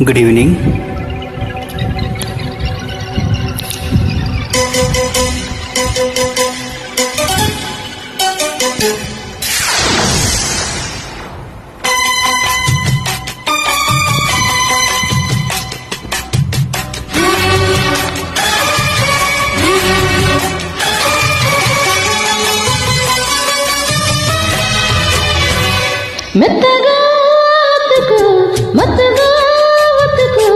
Good evening. మెత్తగా అతుకు మత్తుగా అతుకు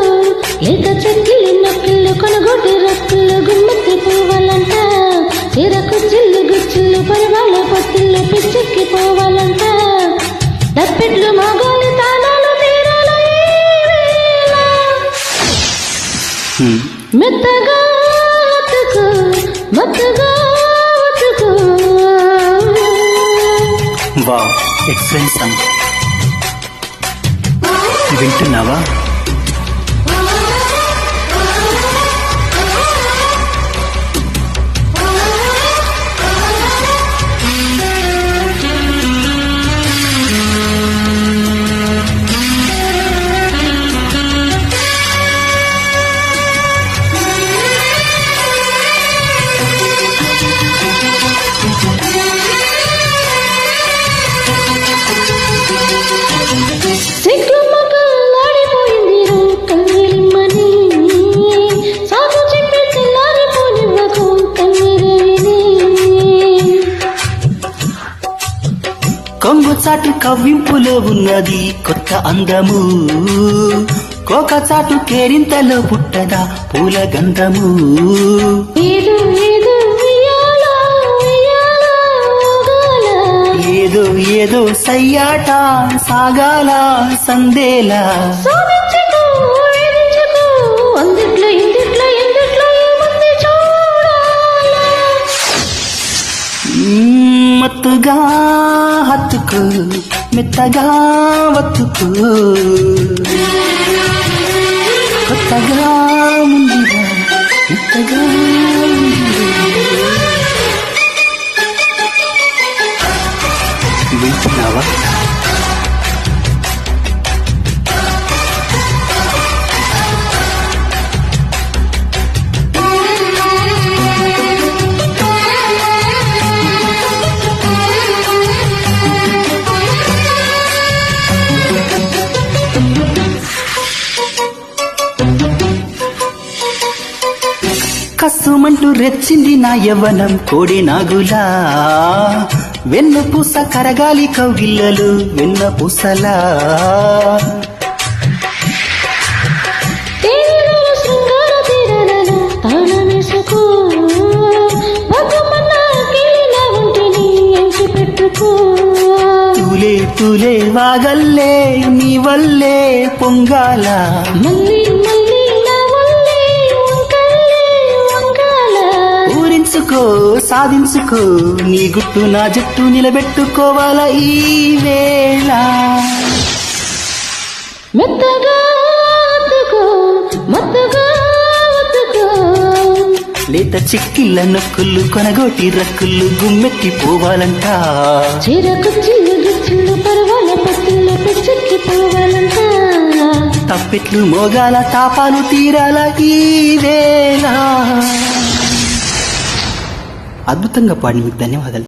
లేత చెక్కిలి నొక్కిళ్ళు కొనగొట్టి రక్కులు గుమ్మెత్తి పోవాలంట చీరకు చిల్లు గుచ్చులు పరివాళ్ళ పొత్తిళ్ళు పిచ్చెక్కి పోవాలంట తప్పెట్లు మగోని తాళాలు తీరాల మెత్తగా అతుకు మత్తుగా అతుకు. Wow, excellent song. వింటున్నావా? కొంగు చాటు కవ్వింపులో ఉన్నది కొత్త అందము, కోక చాటు కేరింతలో పుట్టదా పూల గంధము. ఏదో ఏదో సయ్యాట సాగాల సందేలా. మత్తుగా హత్తుకు మెత్తగా వత్తుకు కొత్తగా ముందుగా మెత్తగా వింటున్నావా? కస్సుమంటూ రెచ్చింది నా యవ్వనం కోడి నాగులా, వెన్న పూస కరగాలి కౌగిల్లలు వెన్న పూసలా. తూలే తూలే వాగల్లే నీ వల్లే పొంగాల. ఊరించుకో సాధించుకో నీ గుట్టు నా జట్టు నిలబెట్టుకోవాలా ఈ వేళ. మెత్తగా అతుకు మత్తుగా అతుకు లేత చిక్కిళ్ళ నొక్కులు కొనగోటి రక్కులు గుమ్మెత్తి పోవాలంట చీరకు చిల్లు గిచ్చులు పర్వాల పత్తులు పిచ్చెక్కి పోవాలంట తప్పెట్లు మోగాల తాపాలు తీరాల ఈ వేళ. అద్భుతంగా పాడి మీకు ధన్యవాదాలు.